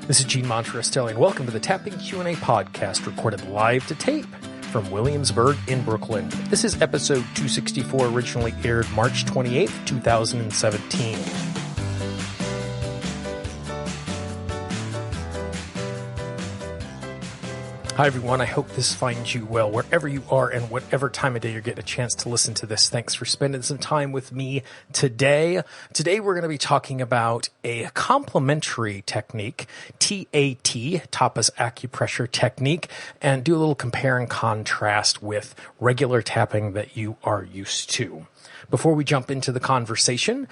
This is Gene Monterastelli, and welcome to the Tapping Q&A podcast, recorded live to tape from Williamsburg in Brooklyn. This is episode 264, originally aired March 28th, 2017. Hi, everyone. I hope this finds you well wherever you are and whatever time of day you're getting a chance to listen to this. Thanks for spending some time with me today. Today, we're going to be talking about a complementary technique, TAT, Tapas Acupressure Technique, and do a little compare and contrast with regular tapping that you are used to. Before we jump into the conversation,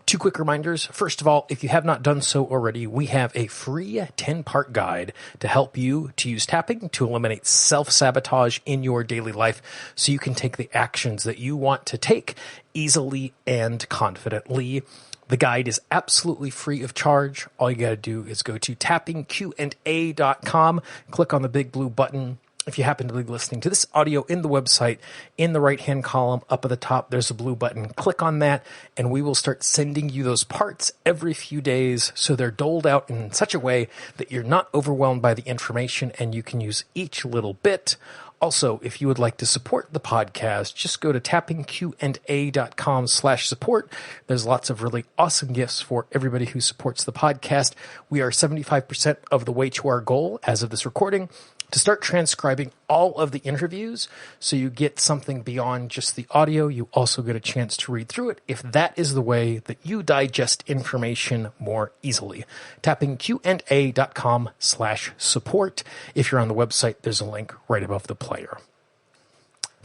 two quick reminders. First of all, if you have not done so already, we have a free 10-part guide to help you to use tapping to eliminate self-sabotage in your daily life so you can take the actions that you want to take easily and confidently. The guide is absolutely free of charge. All you got to do is go to tappingqa.com, click on the big blue button. If you happen to be listening to this audio in the website, in the right-hand column up at the top, there's a blue button. Click on that, and we will start sending you those parts every few days so they're doled out in such a way that you're not overwhelmed by the information and you can use each little bit. Also, if you would like to support the podcast, just go to tappingqa.com/support. There's lots of really awesome gifts for everybody who supports the podcast. We are 75% of the way to our goal as of this recording, to start transcribing all of the interviews so you get something beyond just the audio. You also get a chance to read through it if that is the way that you digest information more easily. tappingqa.com/support. If you're on the website, there's a link right above the player.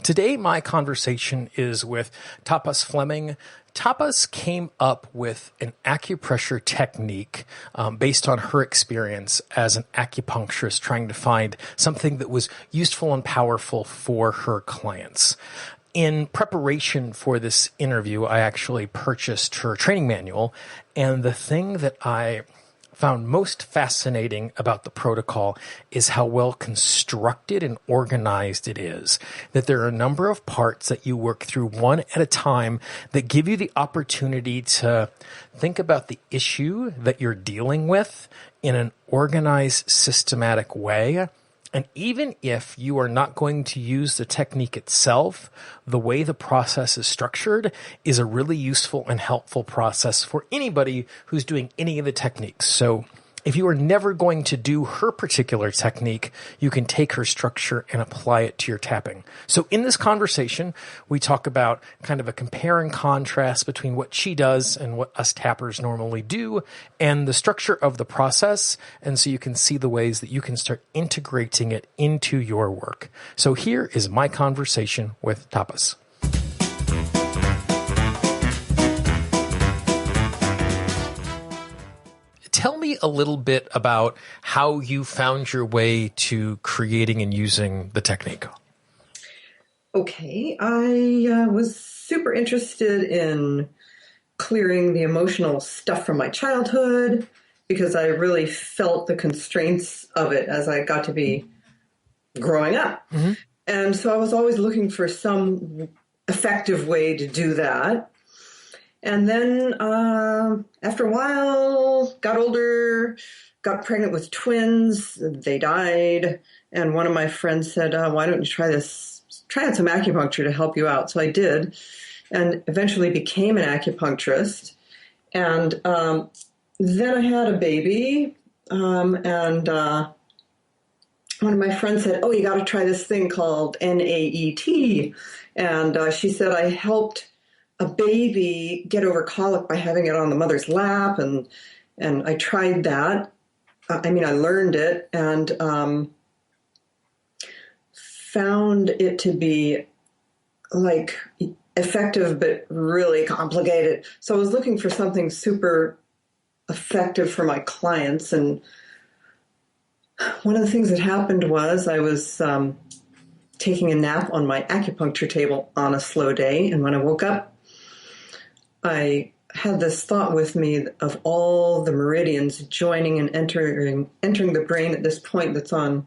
Today, my conversation is with Tapas Fleming. Tapas came up with an acupressure technique based on her experience as an acupuncturist trying to find something that was useful and powerful for her clients. In preparation for this interview, I actually purchased her training manual, and the thing that I found most fascinating about the protocol is how well constructed and organized it is. That there are a number of parts that you work through one at a time that give you the opportunity to think about the issue that you're dealing with in an organized, systematic way. And even if you are not going to use the technique itself, the way the process is structured is a really useful and helpful process for anybody who's doing any of the techniques. So if you are never going to do her particular technique, you can take her structure and apply it to your tapping. So in this conversation, we talk about kind of a compare and contrast between what she does and what us tappers normally do and the structure of the process. And so you can see the ways that you can start integrating it into your work. So here is my conversation with Tapas. Tell me a little bit about how you found your way to creating and using the technique. Okay, I was super interested in clearing the emotional stuff from my childhood because I really felt the constraints of it as I got to be growing up. Mm-hmm. And so I was always looking for some effective way to do that. And then after a while, got older, got pregnant with twins. They died. And one of my friends said, why don't you try this? Try out some acupuncture to help you out. So I did, and eventually became an acupuncturist. And then I had a baby. And one of my friends said, you got to try this thing called NAET. And she said, I helped a baby get over colic by having it on the mother's lap, and I tried that. I learned it and found it to be like effective but really complicated. So I was looking for something super effective for my clients, and one of the things that happened was I was taking a nap on my acupuncture table on a slow day, and when I woke up, I had this thought with me of all the meridians joining and entering the brain at this point that's on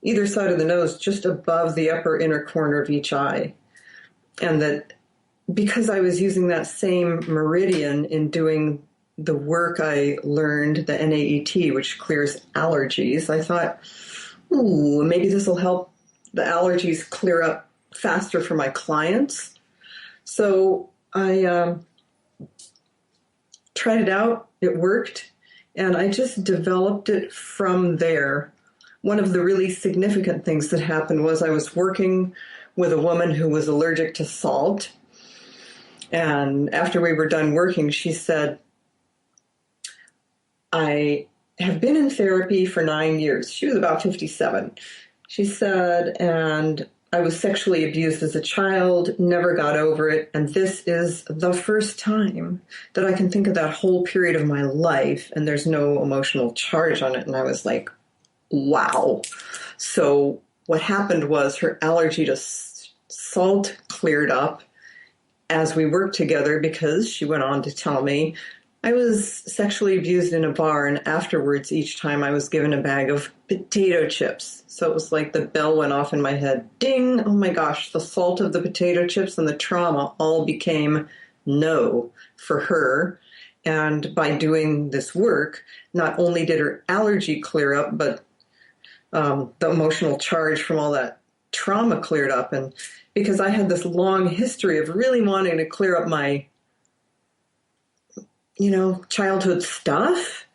either side of the nose, just above the upper inner corner of each eye. And that because I was using that same meridian in doing the work I learned, the NAET, which clears allergies, I thought, ooh, maybe this will help the allergies clear up faster for my clients. So I tried it out. It worked. And I just developed it from there. One of the really significant things that happened was I was working with a woman who was allergic to salt. And after we were done working, she said, I have been in therapy for 9 years. She was about 57. She said, and I was sexually abused as a child, never got over it, and this is the first time that I can think of that whole period of my life, and there's no emotional charge on it. And I was like, wow. So what happened was her allergy to salt cleared up as we worked together, because she went on to tell me I was sexually abused in a bar, and afterwards, each time I was given a bag of potato chips. So it was like the bell went off in my head. Ding! Oh my gosh, the salt of the potato chips and the trauma all became no for her. And by doing this work, not only did her allergy clear up, but the emotional charge from all that trauma cleared up. And because I had this long history of really wanting to clear up my childhood stuff,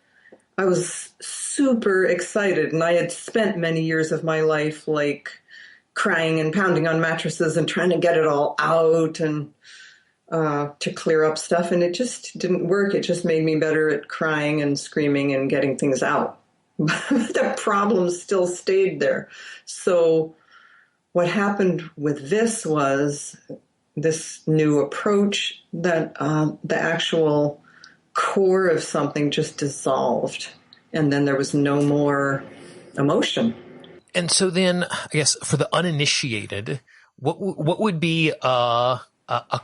I was super excited. And I had spent many years of my life like crying and pounding on mattresses and trying to get it all out and to clear up stuff. And it just didn't work. It just made me better at crying and screaming and getting things out. But the problem still stayed there. So what happened with this was this new approach that the actual core of something just dissolved, and then there was no more emotion. And so then, I guess for the uninitiated, what would be a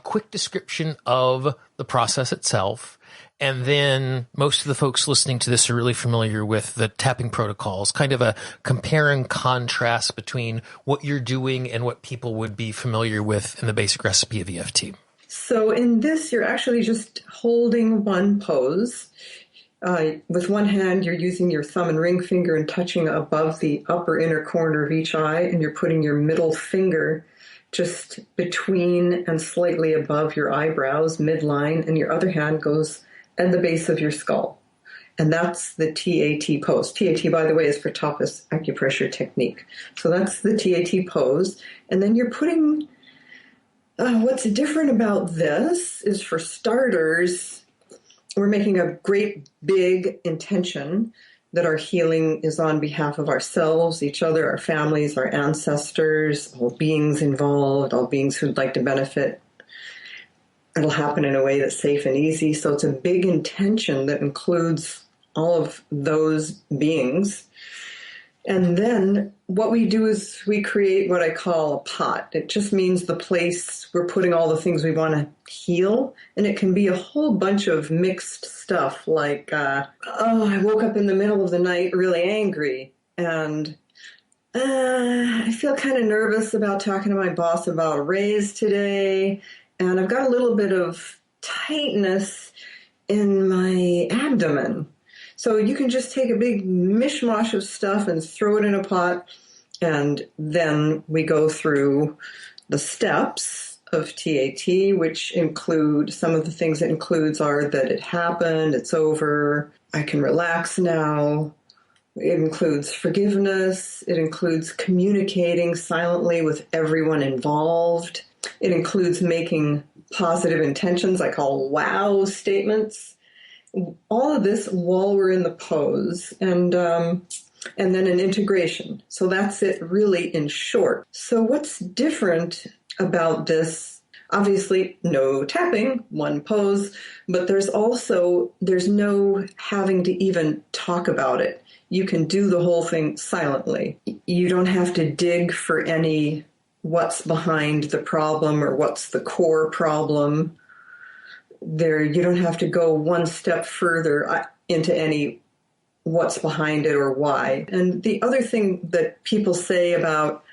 quick description of the process itself? And then most of the folks listening to this are really familiar with the tapping protocols, kind of a compare and contrast between what you're doing and what people would be familiar with in the basic recipe of EFT. So in this, you're actually just holding one pose. With one hand, you're using your thumb and ring finger and touching above the upper inner corner of each eye, and you're putting your middle finger just between and slightly above your eyebrows, midline, and your other hand goes at the base of your skull. And that's the TAT pose. TAT, by the way, is for Tapas Acupressure Technique. So that's the TAT pose. And then you're putting... what's different about this is, for starters, we're making a great big intention that our healing is on behalf of ourselves, each other, our families, our ancestors, all beings involved, all beings who'd like to benefit. It'll happen in a way that's safe and easy. So it's a big intention that includes all of those beings. And then what we do is we create what I call a pot. It just means the place we're putting all the things we want to heal. And it can be a whole bunch of mixed stuff like, I woke up in the middle of the night really angry. And I feel kind of nervous about talking to my boss about a raise today. And I've got a little bit of tightness in my abdomen. So you can just take a big mishmash of stuff and throw it in a pot, and then we go through the steps of TAT, which include, some of the things it includes are that it happened, it's over, I can relax now. It includes forgiveness. It includes communicating silently with everyone involved. It includes making positive intentions, I call wow statements. All of this while we're in the pose, and then an integration. So that's it really in short. So what's different about this? Obviously, no tapping, one pose, but there's no having to even talk about it. You can do the whole thing silently. You don't have to dig for any what's behind the problem or what's the core problem. You don't have to go one step further into any what's behind it or why. And the other thing that people say about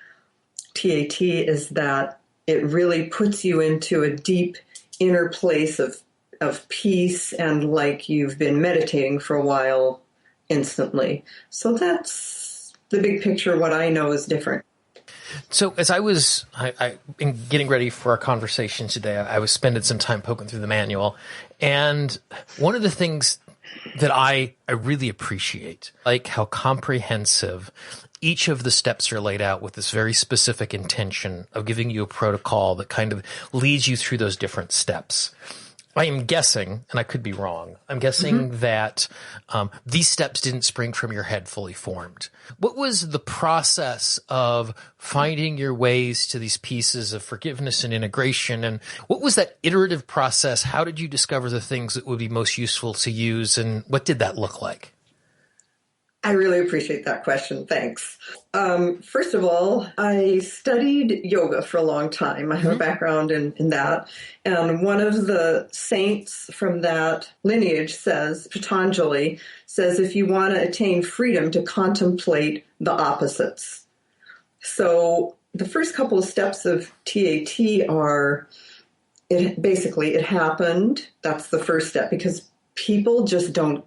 TAT is that it really puts you into a deep inner place of of peace and like you've been meditating for a while instantly. So that's the big picture. What I know is different. So as in getting ready for our conversation today, I was spending some time poking through the manual. And one of the things that I really appreciate, like how comprehensive each of the steps are laid out with this very specific intention of giving you a protocol that kind of leads you through those different steps. I am guessing, and I could be wrong, I'm guessing that these steps didn't spring from your head fully formed. What was the process of finding your ways to these pieces of forgiveness and integration? And what was that iterative process? How did you discover the things that would be most useful to use? And what did that look like? I really appreciate that question. Thanks. First of all, I studied yoga for a long time. I have a background in that. And one of the saints from that lineage says, Patanjali says, if you want to attain freedom, to contemplate the opposites. So the first couple of steps of TAT are, it happened. That's the first step, because people just don't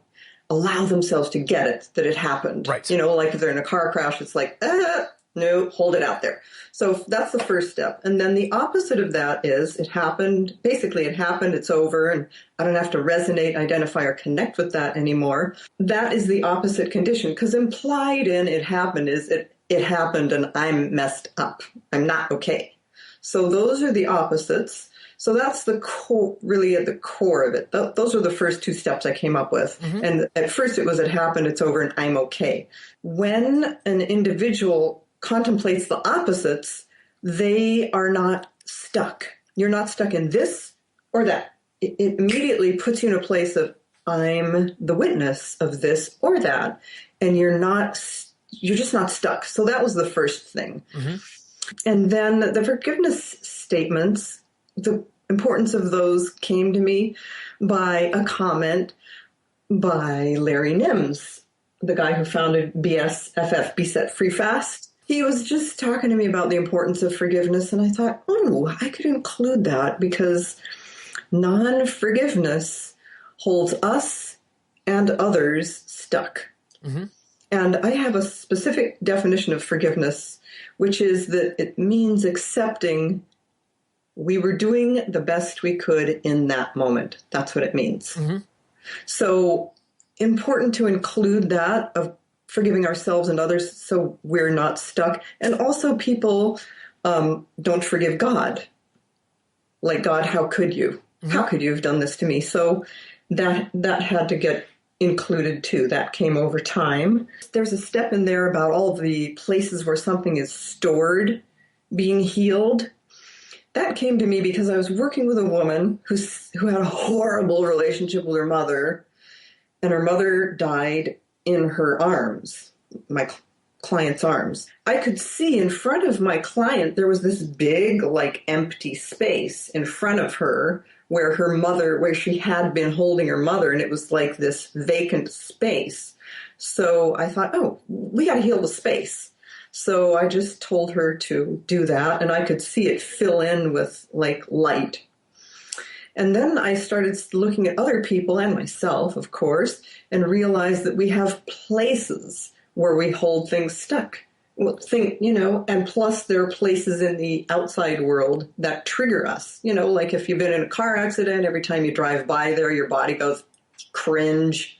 allow themselves to get it, that it happened. Right. You know, like if they're in a car crash, it's like, no, hold it out there. So that's the first step. And then the opposite of that is it happened, it's over, and I don't have to resonate, identify, or connect with that anymore. That is the opposite condition, because implied in it happened is it happened and I'm messed up. I'm not okay. So those are the opposites. So that's the core, really at the core of it. Those are the first two steps I came up with. And at first it was, it happened, it's over, and I'm okay. When an individual contemplates the opposites, they are not stuck. You're not stuck in this or that. It immediately puts you in a place of, I'm the witness of this or that. And you're just not stuck. So that was the first thing. And then the forgiveness statements, the importance of those came to me by a comment by Larry Nims, the guy who founded BSFF, Be Set Free Fast. He was just talking to me about the importance of forgiveness, and I thought, I could include that, because non-forgiveness holds us and others stuck. And I have a specific definition of forgiveness, which is that it means accepting we were doing the best we could in that moment. That's what it means. So important to include that, of forgiving ourselves and others so we're not stuck. And also people don't forgive God. Like, God, how could you? How could you have done this to me? So that had to get included too. That came over time. There's a step in there about all the places where something is stored being healed. That came to me because I was working with a woman who had a horrible relationship with her mother, and her mother died in her arms, my client's arms. I could see in front of my client, there was this big, like, empty space in front of her where she had been holding her mother, and it was like this vacant space. So I thought, we got to heal the space. So I just told her to do that, and I could see it fill in with, like, light. And then I started looking at other people and myself, of course, and realized that we have places where we hold things stuck. And plus there are places in the outside world that trigger us. Like if you've been in a car accident, every time you drive by there, your body goes cringe.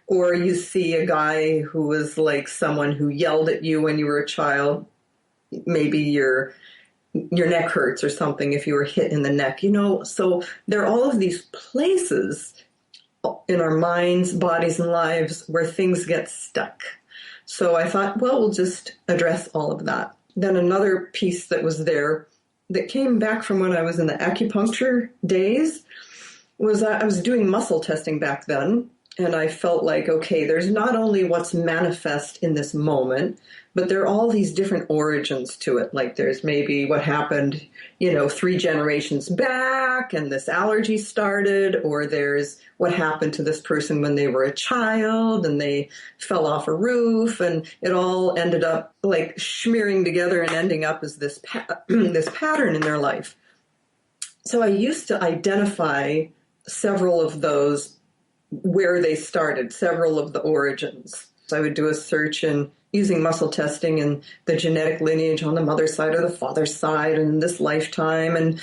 Or you see a guy who was like someone who yelled at you when you were a child. Maybe your neck hurts or something if you were hit in the neck. So there are all of these places in our minds, bodies, and lives where things get stuck. So I thought, we'll just address all of that. Then another piece that was there that came back from when I was in the acupuncture days was I was doing muscle testing back then. And I felt like, okay, there's not only what's manifest in this moment, but there are all these different origins to it. Like there's maybe what happened, 3 generations back and this allergy started, or there's what happened to this person when they were a child and they fell off a roof, and it all ended up like smearing together and ending up as this pattern in their life. So I used to identify several of those, where they started, several of the origins. So I would do a search in using muscle testing and the genetic lineage on the mother's side or the father's side and this lifetime and,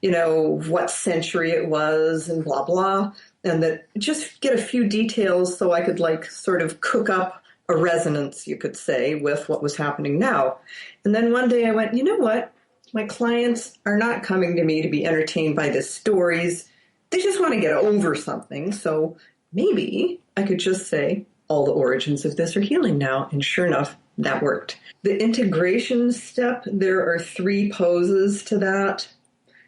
what century it was and blah, blah. And that just get a few details so I could sort of cook up a resonance, you could say, with what was happening now. And then one day I went, you know what? My clients are not coming to me to be entertained by the stories. They just want to get over something. So maybe I could just say, all the origins of this are healing now. And sure enough, that worked. The integration step, there are 3 poses to that.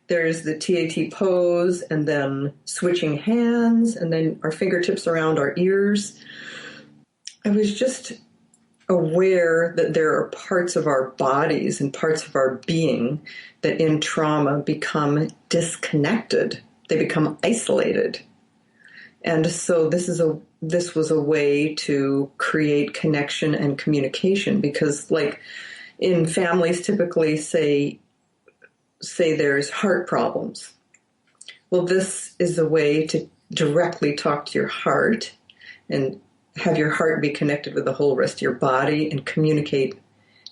There's the TAT pose, and then switching hands, and then our fingertips around our ears. I was just aware that there are parts of our bodies and parts of our being that in trauma become disconnected. They become isolated. And so this was a way to create connection and communication, because in families typically say there's heart problems. Well, this is a way to directly talk to your heart and have your heart be connected with the whole rest of your body and communicate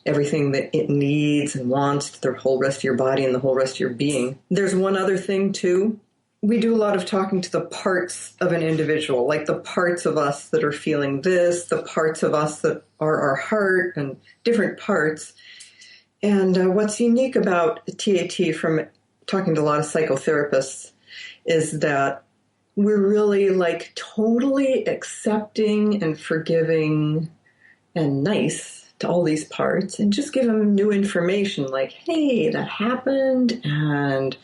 everything that it needs and wants to the whole rest of your body and the whole rest of your being. There's one other thing too. We do a lot of talking to the parts of an individual, like the parts of us that are feeling this, the parts of us that are our heart, and different parts. And what's unique about TAT from talking to a lot of psychotherapists is that we're really totally accepting and forgiving and nice to all these parts, and just give them new information like, hey, that happened, and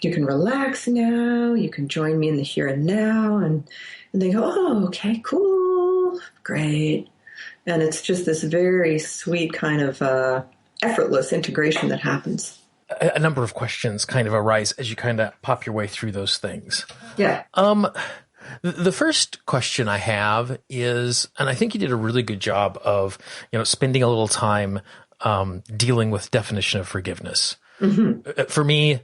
you can relax now, you can join me in the here and now. And they go, oh, okay, cool, great. And it's just this very sweet kind of effortless integration that happens. A number of questions kind of arise as you kind of pop your way through those things. Yeah. The first question I have is, and I think you did a really good job of, spending a little time dealing with definition of forgiveness. Mm-hmm. For me,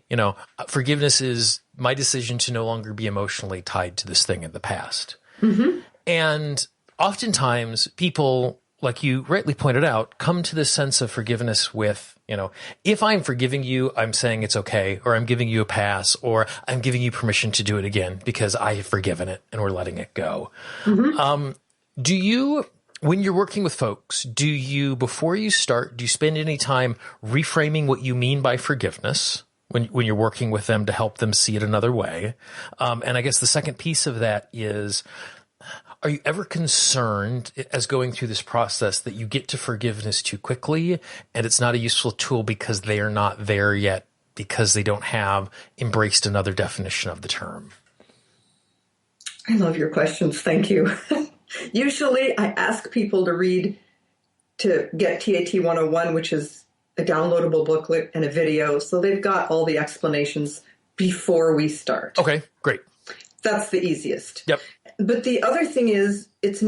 forgiveness is my decision to no longer be emotionally tied to this thing in the past. Mm-hmm. And oftentimes people, like you rightly pointed out, come to this sense of forgiveness with, if I'm forgiving you, I'm saying it's okay, or I'm giving you a pass, or I'm giving you permission to do it again because I have forgiven it and we're letting it go. Mm-hmm. When you're working with folks, before you start, do you spend any time reframing what you mean by forgiveness when you're working with them to help them see it another way? And I guess the second piece of that is, are you ever concerned as going through this process that you get to forgiveness too quickly and it's not a useful tool because they are not there yet, because they don't have embraced another definition of the term? I love your questions. Thank you. Usually I ask people to get TAT 101, which is a downloadable booklet and a video. So they've got all the explanations before we start. Okay, great. That's the easiest. Yep. But the other thing is, it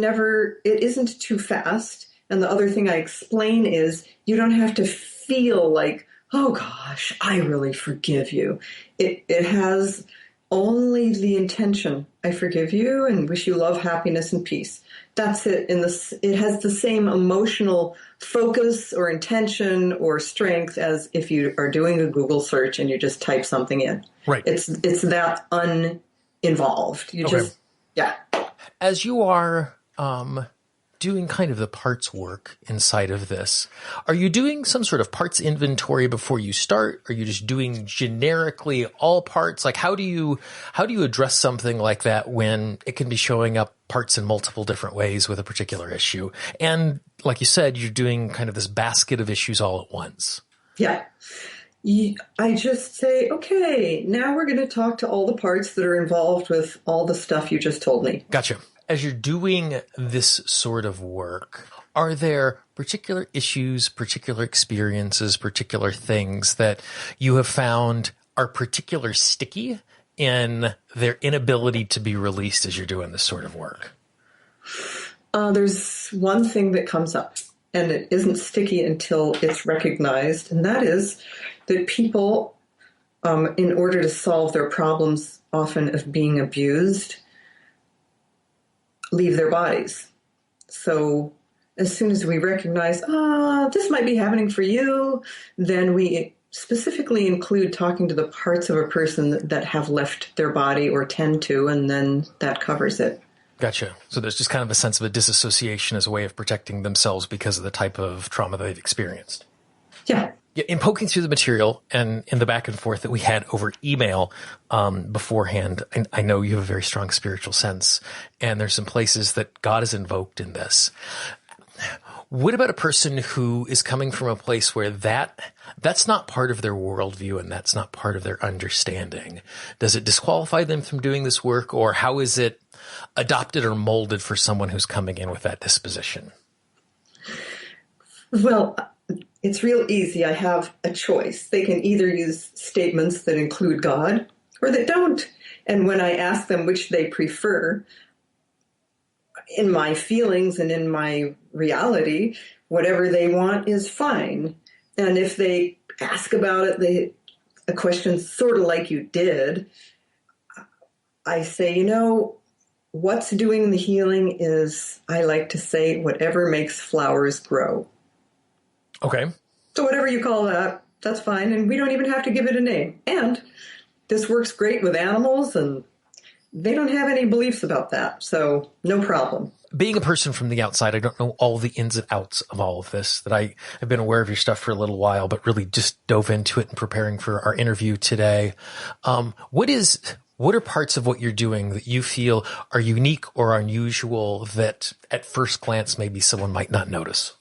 isn't too fast. And the other thing I explain is you don't have to feel like, oh gosh, I really forgive you. It has only the intention, I forgive you and wish you love, happiness, and peace. That's it. It has the same emotional focus or intention or strength as if you are doing a Google search and you just type something in. Right. It's that uninvolved. Yeah. As you are doing kind of the parts work inside of this, are you doing some sort of parts inventory before you start? Are you just doing generically all parts? Like how do you address something like that when it can be showing up parts in multiple different ways with a particular issue? And like you said, you're doing kind of this basket of issues all at once. Yeah. I just say, okay, now we're going to talk to all the parts that are involved with all the stuff you just told me. Gotcha. As you're doing this sort of work, are there particular issues, particular experiences, particular things that you have found are particularly sticky in their inability to be released as you're doing this sort of work? There's one thing that comes up, and it isn't sticky until it's recognized, and that is that people in order to solve their problems, often of being abused, leave their bodies. So as soon as we recognize, this might be happening for you, then we specifically include talking to the parts of a person that have left their body or tend to, and then that covers it. Gotcha. So there's just kind of a sense of a disassociation as a way of protecting themselves because of the type of trauma they've experienced. Yeah. In poking through the material and in the back and forth that we had over email beforehand, I know you have a very strong spiritual sense, and there's some places that God is invoked in this. What about a person who is coming from a place where that's not part of their worldview and that's not part of their understanding? Does it disqualify them from doing this work, or how is it adopted or molded for someone who's coming in with that disposition? Well, it's real easy. I have a choice. They can either use statements that include God or that don't. And when I ask them which they prefer, in my feelings and in my reality, whatever they want is fine. And if they ask about it, a question sort of like you did, I say, what's doing the healing is, I like to say, whatever makes flowers grow. Okay. So whatever you call that, that's fine. And we don't even have to give it a name. And this works great with animals, and they don't have any beliefs about that. So no problem. Being a person from the outside, I don't know all the ins and outs of all of this, that I have been aware of your stuff for a little while, but really just dove into it in preparing for our interview today. What are parts of what you're doing that you feel are unique or unusual that at first glance maybe someone might not notice?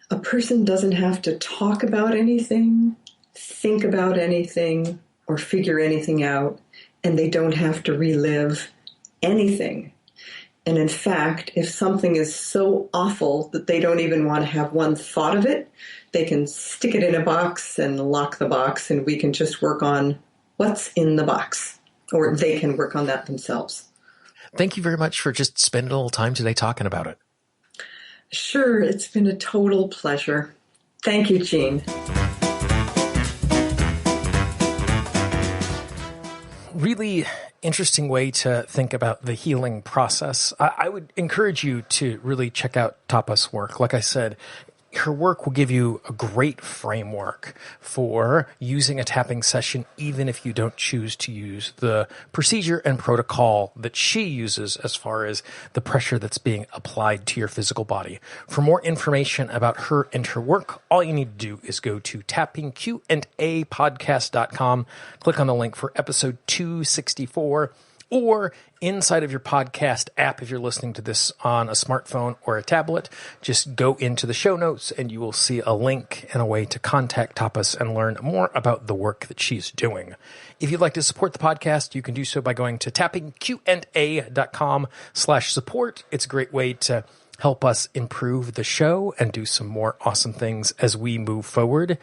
A person doesn't have to talk about anything, think about anything, or figure anything out, and they don't have to relive anything. And in fact, if something is so awful that they don't even want to have one thought of it, they can stick it in a box and lock the box, and we can just work on what's in the box, or they can work on that themselves. Thank you very much for just spending a little time today talking about it. Sure, it's been a total pleasure. Thank you, Jean. Really interesting way to think about the healing process. I would encourage you to really check out Tapas' work. Like I said, her work will give you a great framework for using a tapping session, even if you don't choose to use the procedure and protocol that she uses as far as the pressure that's being applied to your physical body. For more information about her and her work, all you need to do is go to tappingqandapodcast.com, click on the link for episode 264, or inside of your podcast app, if you're listening to this on a smartphone or a tablet, just go into the show notes and you will see a link and a way to contact Tapas and learn more about the work that she's doing. If you'd like to support the podcast, you can do so by going to tappingqanda.com/support. It's a great way to help us improve the show and do some more awesome things as we move forward.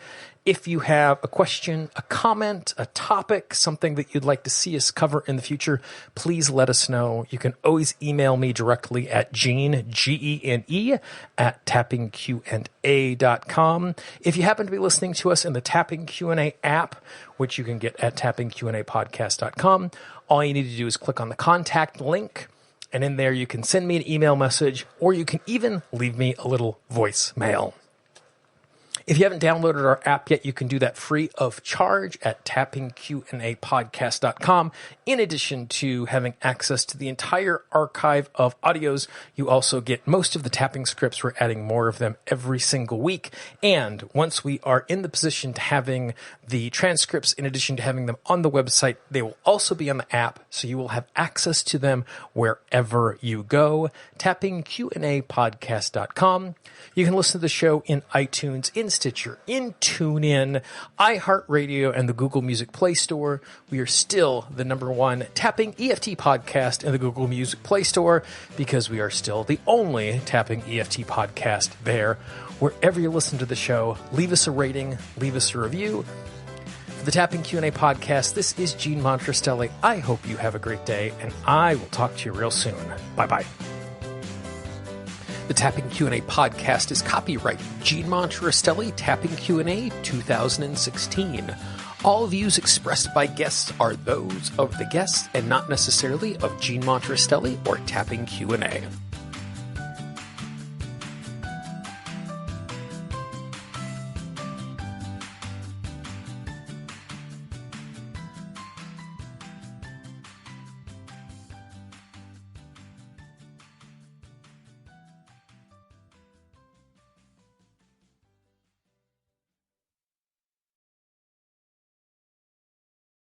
If you have a question, a comment, a topic, something that you'd like to see us cover in the future, please let us know. You can always email me directly at Gene, Gene, at tappingqanda.com. If you happen to be listening to us in the Tapping Q&A app, which you can get at tappingqandapodcast.com, all you need to do is click on the contact link, and in there you can send me an email message, or you can even leave me a little voicemail. If you haven't downloaded our app yet, you can do that free of charge at tappingqandapodcast.com. In addition to having access to the entire archive of audios, you also get most of the tapping scripts. We're adding more of them every single week. And once we are in the position to having the transcripts, in addition to having them on the website, they will also be on the app, so you will have access to them wherever you go. tappingqandapodcast.com. You can listen to the show in iTunes, in Stitcher, in TuneIn, iHeartRadio, and the Google Music Play Store. We are still the #1 tapping EFT podcast in the Google Music Play Store because we are still the only tapping EFT podcast there. Wherever you listen to the show, leave us a rating, leave us a review. For the Tapping Q&A podcast, this is Gene Monterastelli. I hope you have a great day, and I will talk to you real soon. Bye-bye. The Tapping Q&A podcast is copyright Gene Monterastelli Tapping Q&A 2016. All views expressed by guests are those of the guests and not necessarily of Gene Monterastelli or Tapping Q&A.